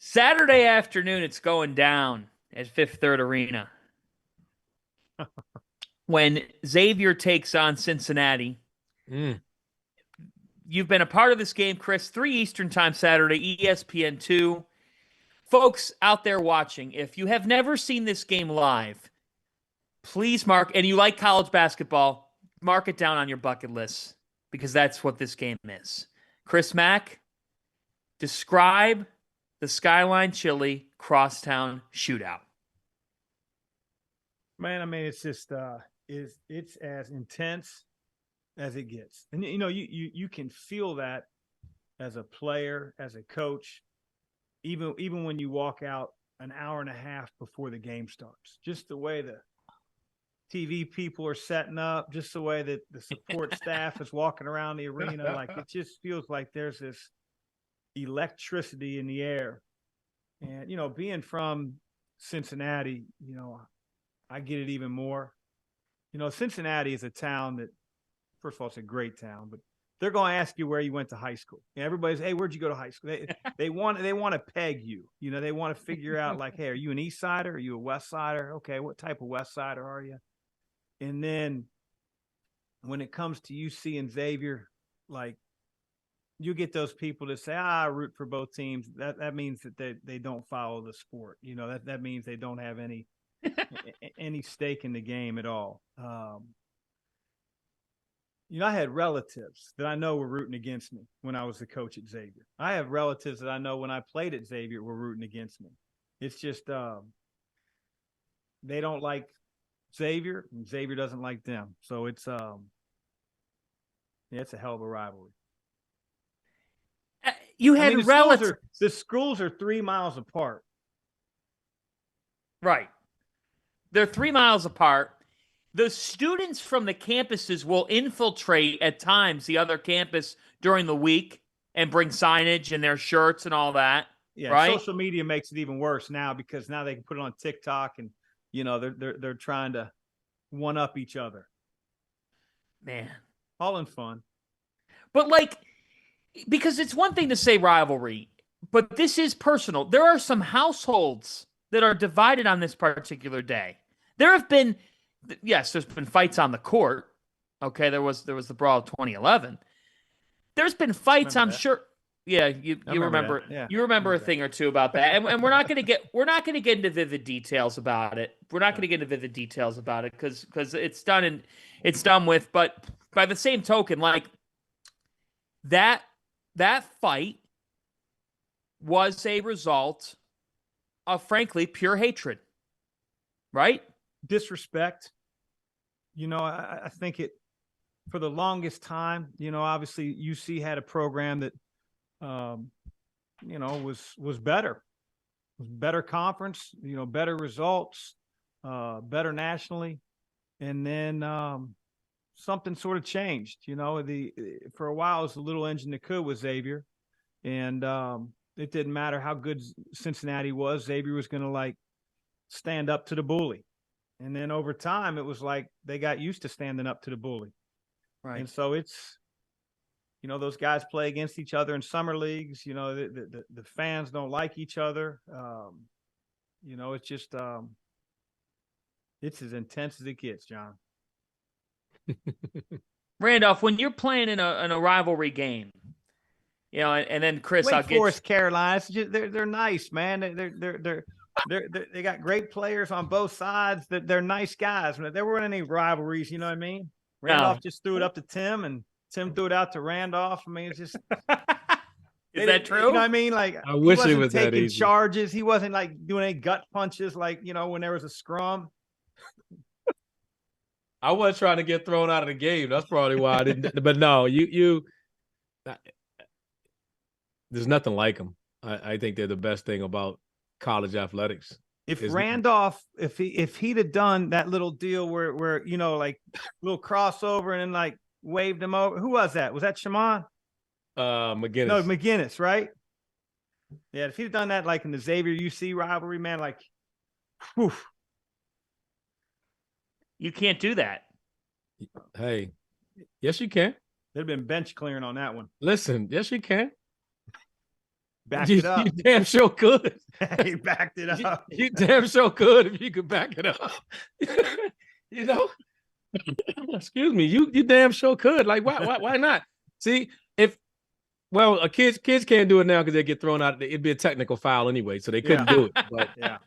Saturday afternoon, it's going down at Fifth Third Arena when Xavier takes on Cincinnati. Mm. You've been a part of this game, Chris. 3 Eastern Time Saturday, ESPN2. Folks out there watching, if you have never seen this game live, please mark, and you like college basketball, mark it down on your bucket list because that's what this game is. Chris Mack, describe the Skyline Chili Crosstown Shootout. Man, I mean, it's just it's as intense as it gets, and you can feel that as a player, as a coach, even when you walk out an hour and a half before the game starts. Just the way the TV people are setting up, just the way that the support staff is walking around the arena, like it just feels like there's this electricity in the air. And being from Cincinnati, I get it even more. Cincinnati is a town that, first of all, it's a great town, but they're going to ask you where you went to high school. And everybody's, hey, where'd you go to high school? They want to peg you. They want to figure out, like, hey, are you an East Sider? Are you a West Sider? Okay, what type of West Sider are you? And then when it comes to UC and Xavier, like, you get those people that say, I root for both teams. That means that they don't follow the sport. That means they don't have any stake in the game at all. I had relatives that I know were rooting against me when I was the coach at Xavier. I have relatives that I know when I played at Xavier were rooting against me. It's just they don't like Xavier, and Xavier doesn't like them. So it's it's a hell of a rivalry. You had relatives. The schools are 3 miles apart. Right. They're 3 miles apart. The students from the campuses will infiltrate at times the other campus during the week and bring signage and their shirts and all that. Yeah, right? Social media makes it even worse now because now they can put it on TikTok and they're trying to one up each other. Man, all in fun. But because it's one thing to say rivalry, but this is personal. There are some households that are divided on this particular day. There have been, yes, there's been fights on the court. Okay, there was the brawl of 2011. There's been fights, I'm sure. Yeah, you remember yeah. You remember a thing or two about that, and we're not going to get into vivid details about it. We're not going to get into vivid details about it because it's done with. But by the same token, like that fight was a result of, frankly, pure hatred, right? Disrespect. I think it for the longest time. Obviously UC had a program that was better. It was better conference, better results, better nationally. And then something sort of changed. For a while it was the little engine that could with Xavier. And it didn't matter how good Cincinnati was, Xavier was going to stand up to the bully. And then over time it was like they got used to standing up to the bully. Right. And so it's those guys play against each other in summer leagues. The fans don't like each other. It's just it's as intense as it gets, John. Randolph, when you're playing in a rivalry game, and then Chris, Wake Forest, Carolina, they're nice, man. They got great players on both sides. They're nice guys. There weren't any rivalries, you know what I mean? Randolph just threw it up to Tim, and Tim threw it out to Randolph. I mean, it's just is that true? You know what I mean? Like, I wish he wasn't it was taking that easy. charges. He wasn't doing any gut punches, when there was a scrum. I wasn't trying to get thrown out of the game. That's probably why I didn't. But no, there's nothing like them. I think they're the best thing about college athletics. If Randolph, if he'd have done that little deal where little crossover and then waved him over. Who was that? Was that Shaman? McGinnis. No, McGinnis, right? Yeah, if he'd have done that in the Xavier UC rivalry, man, whew. You can't do that. Hey, yes, you can. There'd have been bench clearing on that one. Listen, yes, you can. back it up. You damn sure could. He backed it up. You damn sure could if you could back it up. You know, excuse me, you damn sure could. Like, why not? See, kids can't do it now because they get thrown out. It'd be a technical foul anyway, so they couldn't do it. But Yeah.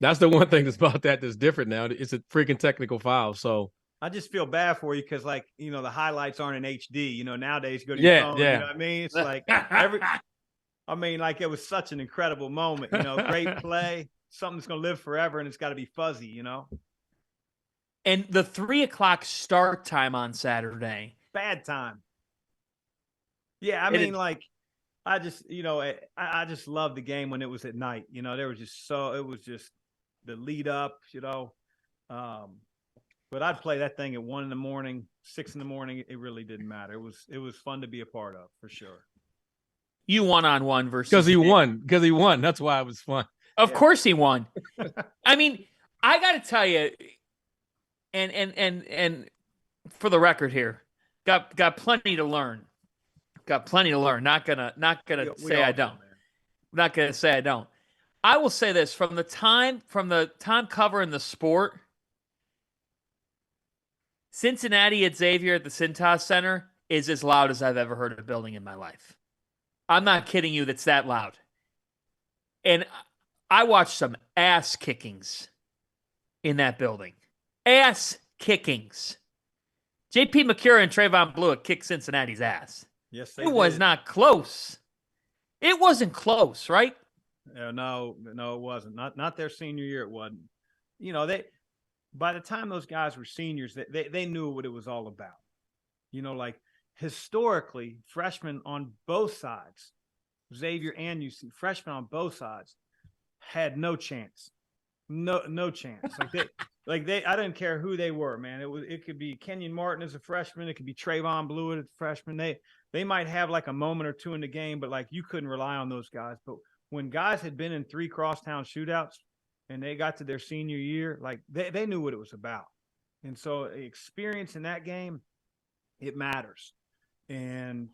that's the one thing that's about that's different now. It's a freaking technical foul. So I just feel bad for you because, like, you know, the highlights aren't in HD. You know, nowadays you go to your phone. You know what I mean? It's like like it was such an incredible moment. You know, great play, something that's going to live forever, and it's got to be fuzzy. You know, And the 3:00 start time on Saturday. bad time. Yeah, I just love the game when it was at night. You know, it was just the lead up. You know. But I'd play that thing at 1 a.m, 6 a.m. It really didn't matter. It was fun to be a part of, for sure. You one-on-one versus because he won. That's why it was fun. Of course he won. I mean, I got to tell you, and for the record here, got plenty to learn. Got plenty to learn. Not gonna say I don't. Not gonna say I don't. I will say this from the time covering the sport. Cincinnati-Xavier at the Cintas Center is as loud as I've ever heard a building in my life. I'm not kidding you. That's that loud. And I watched some ass kickings in that building. Ass kickings. J.P. McCura and Trayvon Blewett kicked Cincinnati's ass. Yes, they It was did. not close. It wasn't close, right? No, it wasn't. Not their senior year. It wasn't. You know, by the time those guys were seniors, they knew what it was all about. You know, like historically, freshmen on both sides, Xavier and UC, freshmen on both sides had no chance. No chance. I didn't care who they were, man. It could be Kenyon Martin as a freshman. It could be Trayvon Blewett as a freshman. They might have like a moment or two in the game, but like you couldn't rely on those guys. But when guys had been in 3 crosstown shootouts and they got to their senior year, like they knew what it was about. And so experience in that game, it matters. And,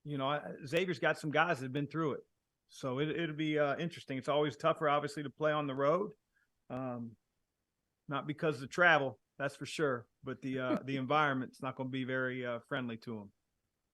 you know, Xavier's got some guys that have been through it. So it'll be interesting. It's always tougher, obviously, to play on the road. Not because of the travel, that's for sure, but the environment's not going to be very friendly to them.